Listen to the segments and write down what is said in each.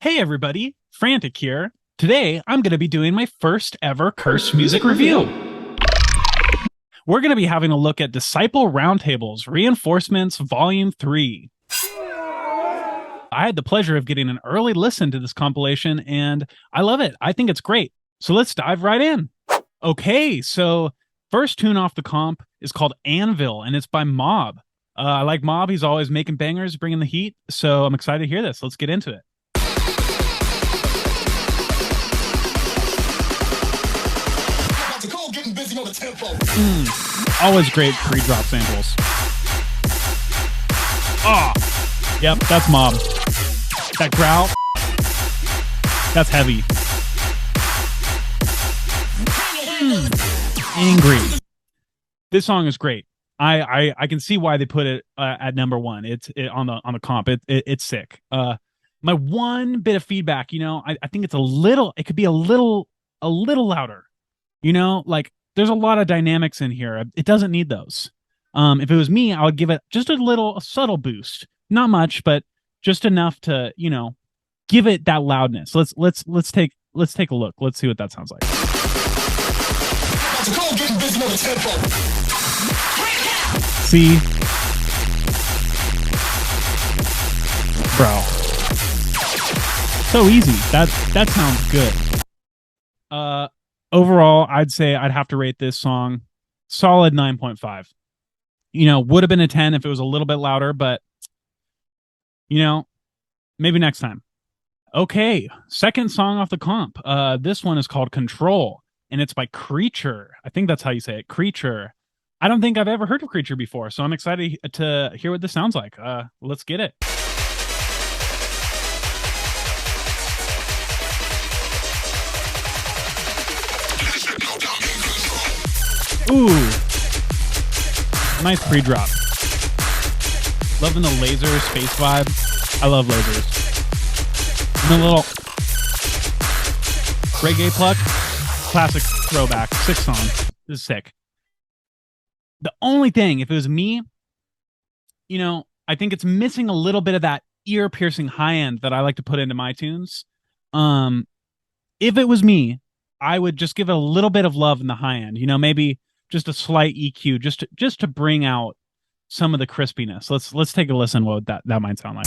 Hey everybody, Frantic here. Today I'm going to be doing my first ever cursed music review. We're going to be having a look at Disciple Roundtables Reinforcements Volume 3. I had the pleasure of getting an early listen to this compilation and I love it. I think it's great. So let's dive right in. Okay, so first tune off the comp is called ANVIL and it's by Mob. I like Mob. He's always making bangers, bringing the heat. So I'm excited to hear this. Let's get into it. Always great pre-drop samples. Oh, yep, that's Mob. That growl, that's heavy. Angry. This song is great. I can see why they put it at number one. It's on the comp. It's sick. My one bit of feedback, I think it's it could be a little louder. Like there's a lot of dynamics in here. It doesn't need those. If it was me, I would give it just a subtle boost. Not much, but just enough to, give it that loudness. Let's take a look. Let's see what that sounds like. See? Bro. So easy. That sounds good. Overall, I'd say I'd have to rate this song solid 9.5. Would have been a 10 if it was a little bit louder, but maybe next time. Okay, second song off the comp. This one is called Control, and it's by KRYTRE. I think that's how you say it, KRYTRE. I don't think I've ever heard of KRYTRE before, so I'm excited to hear what this sounds like. Let's get it. Ooh, nice pre-drop. Loving the laser space vibe. I love lasers. And a little reggae pluck. Classic throwback. Sick song. This is sick. The only thing, if it was me, I think it's missing a little bit of that ear-piercing high end that I like to put into my tunes. If it was me, I would just give it a little bit of love in the high end. Maybe just a slight EQ, just to bring out some of the crispiness. Let's take a listen what that might sound like.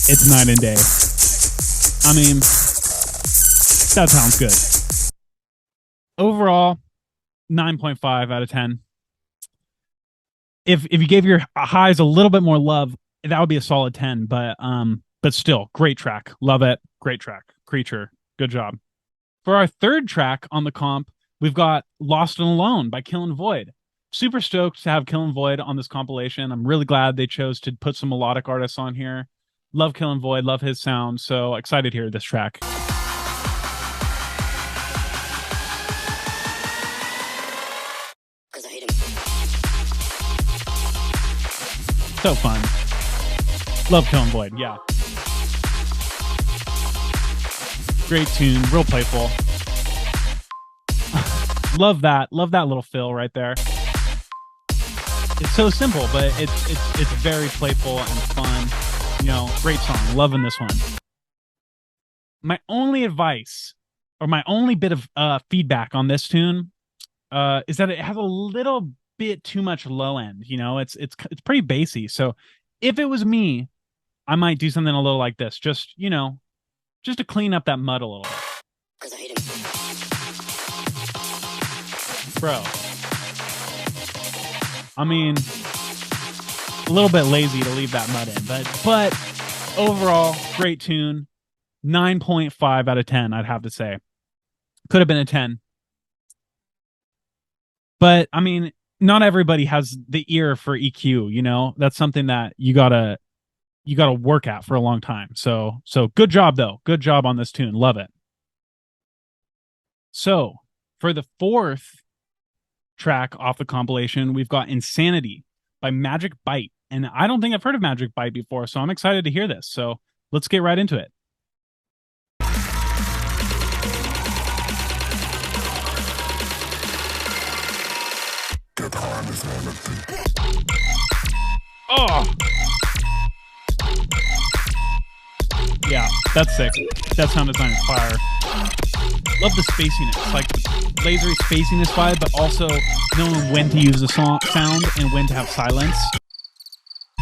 It's night and day. I mean, that sounds good. Overall, 9.5 out of 10. If you gave your highs a little bit more love, that would be a solid 10. But still, great track. Love it. Great track. KRYTRE. Good job. For our third track on the comp, we've got Lost and Alone by 𝖕𝖆𝖵𝖚. Super stoked to have 𝖕𝖆𝖵𝖚 on this compilation. I'm really glad they chose to put some melodic artists on here. Love 𝖕𝖆𝖵𝖚. Love his sound. So excited to hear this track. So fun. Love 𝖕𝖆𝖵𝖚, yeah. Great tune, real playful. Love that little fill right there. It's so simple, but it's very playful and fun. Great song. Loving this one. My only advice, or my only bit of feedback on this tune, is that it has a little bit too much low end. It's pretty bassy. So if it was me, I might do something a little like this, just to clean up that mud a little bit. Bro, I mean, a little bit lazy to leave that mud in, but overall, great tune. 9.5 out of 10, I'd have to say. Could have been a 10. But, I mean, not everybody has the ear for EQ, That's something that you gotta work at for a long time. So good job though. Good job on this tune. Love it. So for the fourth track off the compilation, we've got Insanity by Magic Byte. And I don't think I've heard of Magic Byte before, so I'm excited to hear this. So let's get right into it. Oh, yeah, that's sick. That sound design is fire. Love the spaciness, like lasery spaciness vibe, but also knowing when to use the sound and when to have silence.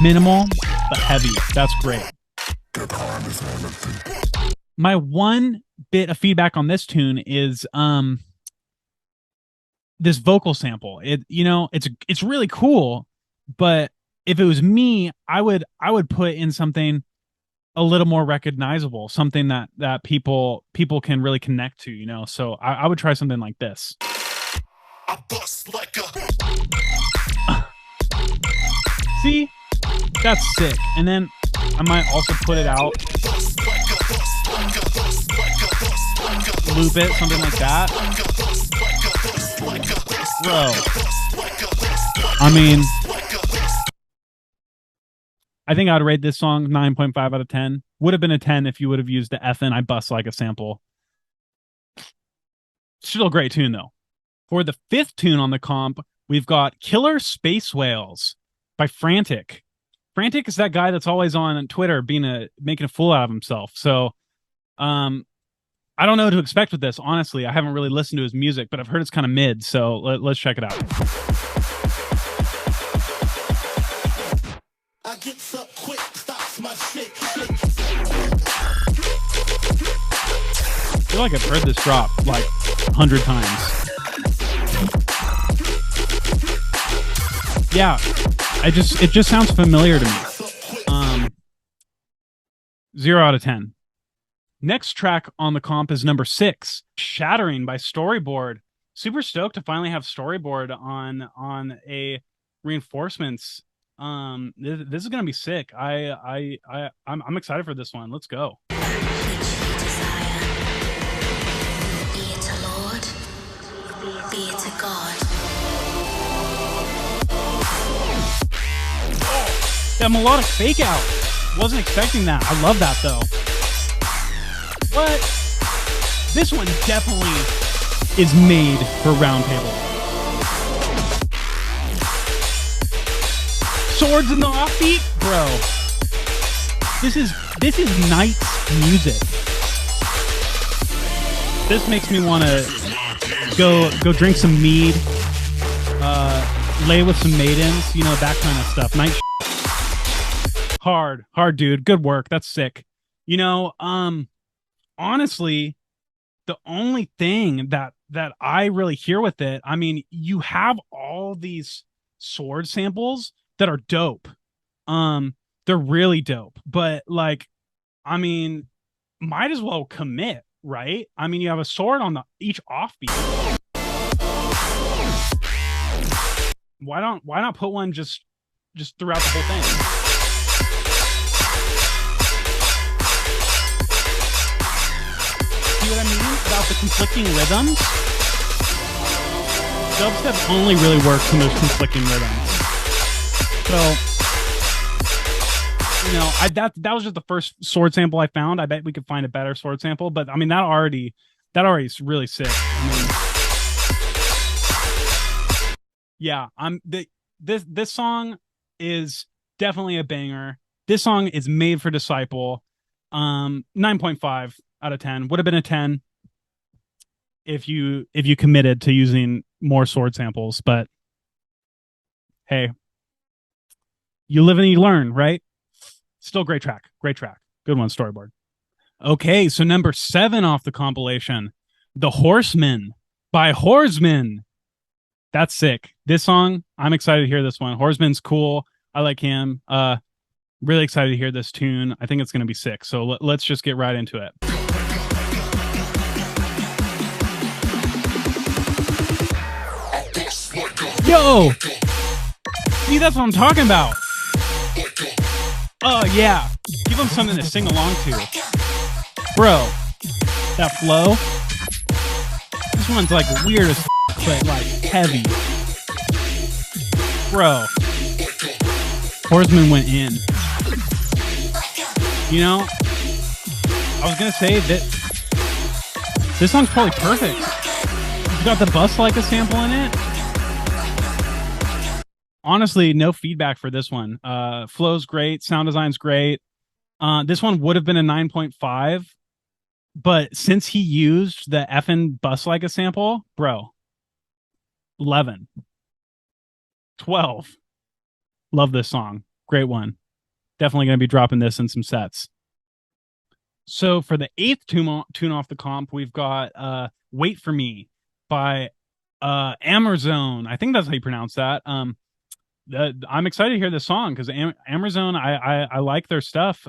Minimal, but heavy. That's great. My one bit of feedback on this tune is this vocal sample. It's really cool, but if it was me, I would put in something a little more recognizable, something that people can really connect to, you know. So I would try something like this. I bust like a... See, that's sick. And then I might also put it out, loop it, something like that. Bro, I mean, I think I'd rate this song 9.5 out of 10. Would have been a 10 if you would have used the effing I Bust Like a sample. Still a great tune, though. For the fifth tune on the comp, we've got Killer Space Whales by FRANTIK. FRANTIK is that guy that's always on Twitter making a fool out of himself. So I don't know what to expect with this, honestly. I haven't really listened to his music, but I've heard it's kind of mid, so let's check it out. I get so quick, stops my shit. I feel like I've heard this drop like 100 times. Yeah, it just sounds familiar to me. 0 out of 10. Next track on the comp is number 6, Shattering by STORYBOARD. Super stoked to finally have STORYBOARD on a reinforcements. This is gonna be sick. I'm excited for this one. Let's go. That melodic fake out. Wasn't expecting that. I love that though. But this one definitely is made for roundtable. Swords in the offbeat, bro. This is Knight's music. This makes me want to go drink some mead, lay with some maidens, you know, that kind of stuff. Night. Hard, dude. Good work. That's sick. You know, honestly, the only thing that I really hear with it, I mean, you have all these sword samples that are dope. They're really dope. But like, I mean, might as well commit, right? I mean, you have a sword on each offbeat. Why not put one just throughout the whole thing? See what I mean about the conflicting rhythms? Dubstep only really works when there's conflicting rhythms. So, you know, that was just the first sword sample I found. I bet we could find a better sword sample, but I mean that already is really sick. I mean, yeah, this song is definitely a banger. This song is made for Disciple. 9.5 out of 10. Would have been a 10 if you committed to using more sword samples, but hey, you live and you learn, right? Still great track. Good one, STORYBOARD. Okay, so number 7 off the compilation, The Horseman by HORZEMAN. That's sick. This song, I'm excited to hear this one. HORZEMAN's cool. I like him. Really excited to hear this tune. I think it's going to be sick. So let's just get right into it. Yo! See, that's what I'm talking about. Oh, yeah. Give them something to sing along to. Bro, that flow. This one's like weird as but like heavy. Bro. HORZEMAN went in. You know, I was going to say that this song's probably perfect. It's got the Bust Like a sample in it. Honestly, no feedback for this one. Flow's great, sound design's great. This one would have been a 9.5, but since he used the effing bus like a sample, bro, 11, 12. Love this song. Great one. Definitely going to be dropping this in some sets. So for the 8th tune off the comp, we've got Wait For Me by AMERZONE. I think that's how you pronounce that. I'm excited to hear this song because AMERZONE, I like their stuff.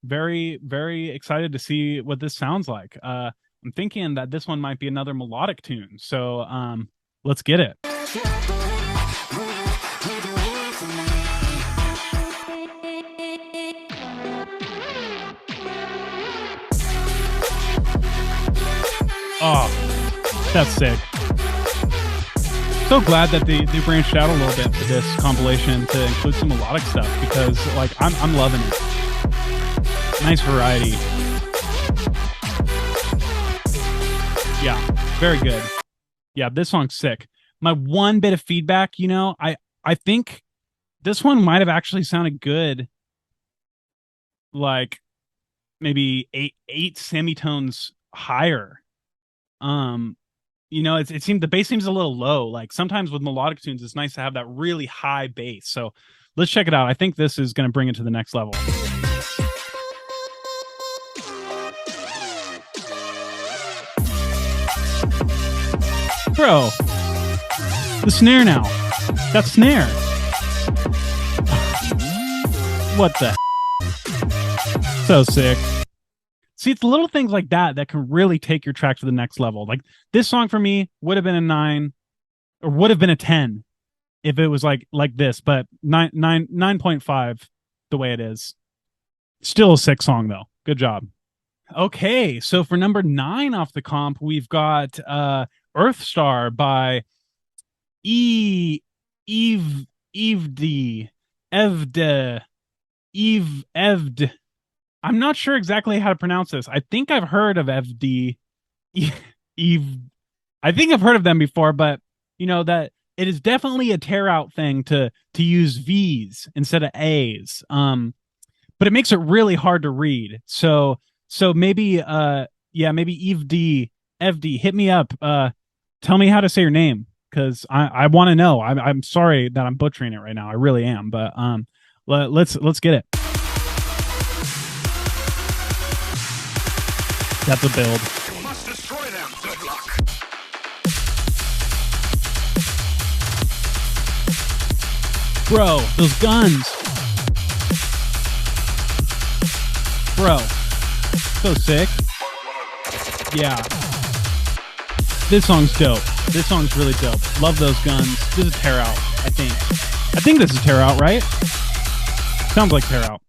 Very, very excited to see what this sounds like. I'm thinking that this one might be another melodic tune. So let's get it. Oh, that's sick. So glad that they branched out a little bit for this compilation to include some melodic stuff because like I'm loving it. Nice variety. Yeah, very good. Yeah, this song's sick. My one bit of feedback, you know, I think this one might have actually sounded good like maybe eight semitones higher. You know, it seemed the bass seems a little low. Like sometimes with melodic tunes, it's nice to have that really high bass. So let's check it out. I think this is going to bring it to the next level. Bro, the snare now. That snare. What the? So sick. See, it's little things like that that can really take your track to the next level. Like this song for me would have been a 9 or would have been a 10 if it was like this, but 9.5 the way it is. Still a sick song though. Good job. Okay, so for number 9 off the comp, we've got EATRHSTAR by 𝖕𝖆𝖗𝖊𝖉. I'm not sure exactly how to pronounce this. I think I've heard of EVVDE. I think I've heard of them before, but you know that it is definitely a tear out thing to use V's instead of A's. But it makes it really hard to read. So maybe maybe EVVDE, hit me up. Tell me how to say your name because I want to know. I'm sorry that I'm butchering it right now. I really am. But let's get it. That's a build. You must destroy them. Good luck. Bro, those guns. Bro, so sick. Yeah. This song's dope. This song's really dope. Love those guns. This is tear out, I think. I think this is tear out, right? Sounds like tear out.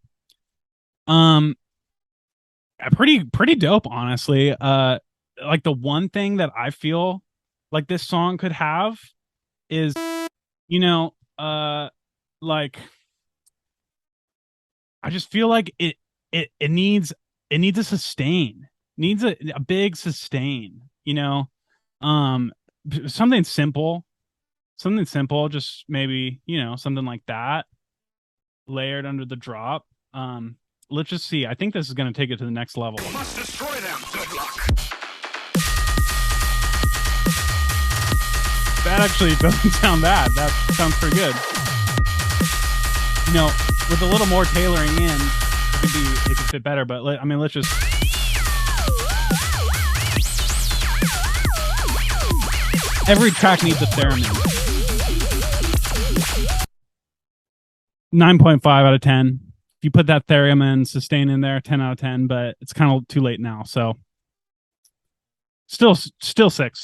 Pretty dope, honestly. Like the one thing that I feel like this song could have is, you know, like I just feel like it needs a sustain. Needs a big sustain, you know. Something simple, just maybe, you know, something like that layered under the drop. Let's just see. I think this is going to take it to the next level. You must destroy them. Good luck. That actually doesn't sound bad. That sounds pretty good. You know, with a little more tailoring in, it could fit better. But I mean, let's just. Every track needs a theremin. 9.5 out of 10. If you put that theremin sustain in there, 10 out of 10, but it's kind of too late now. So still sick.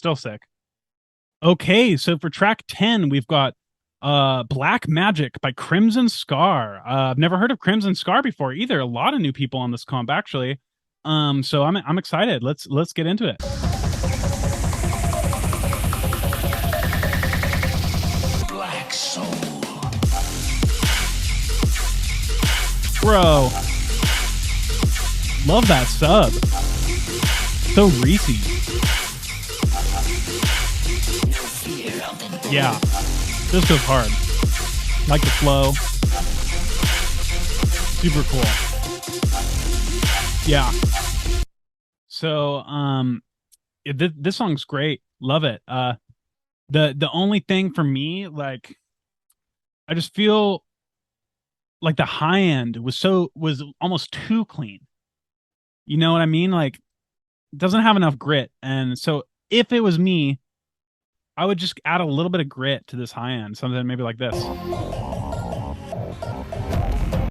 Okay, so for track 10, we've got Black Magic by Crimson Scar. I've never heard of Crimson Scar before either. A lot of new people on this comp actually. So I'm excited. Let's get into it. Black Soul. Bro, love that sub. So Reese. Yeah, this goes hard. Like the flow. Super cool. Yeah. So, this song's great. Love it. The only thing for me, like, I just feel like the high end was almost too clean. You know what I mean? Like, it doesn't have enough grit. And so if it was me, I would just add a little bit of grit to this high end. Something maybe like this.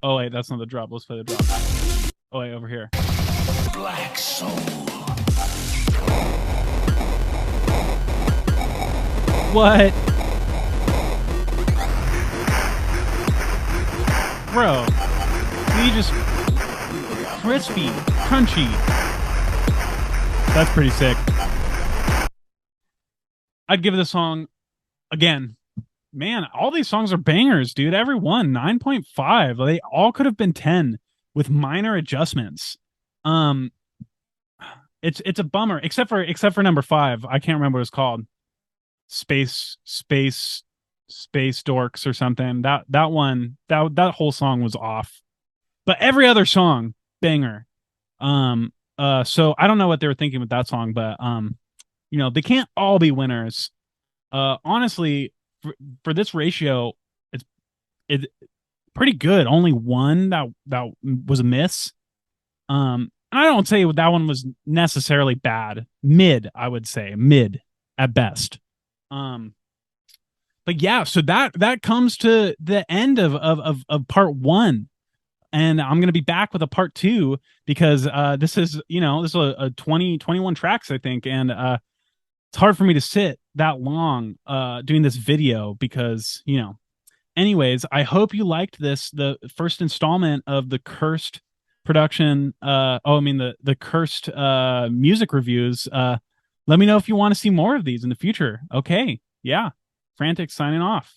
Oh wait, that's not the drop. Let's play the drop. Oh wait, over here. Black Soul. What? Bro, we just crispy, crunchy. That's pretty sick. I'd give this song, again, man, all these songs are bangers, dude. Every one, 9.5. They all could have been 10 with minor adjustments. It's a bummer, except for number 5. I can't remember what it's called. Space Dorks or something. That one, that whole song was off. But every other song, banger. So I don't know what they were thinking with that song, but you know, they can't all be winners. Honestly, for this ratio, it's pretty good. Only one that was a miss. I don't say that one was necessarily bad. Mid, I would say. Mid at best. But yeah, so that comes to the end of part 1. And I'm going to be back with a part 2 because this is a 21 tracks, I think. And it's hard for me to sit that long doing this video because, you know. Anyways, I hope you liked the first installment of the Cursed production. The Cursed music reviews. Let me know if you want to see more of these in the future. Okay. Yeah. Frantic signing off.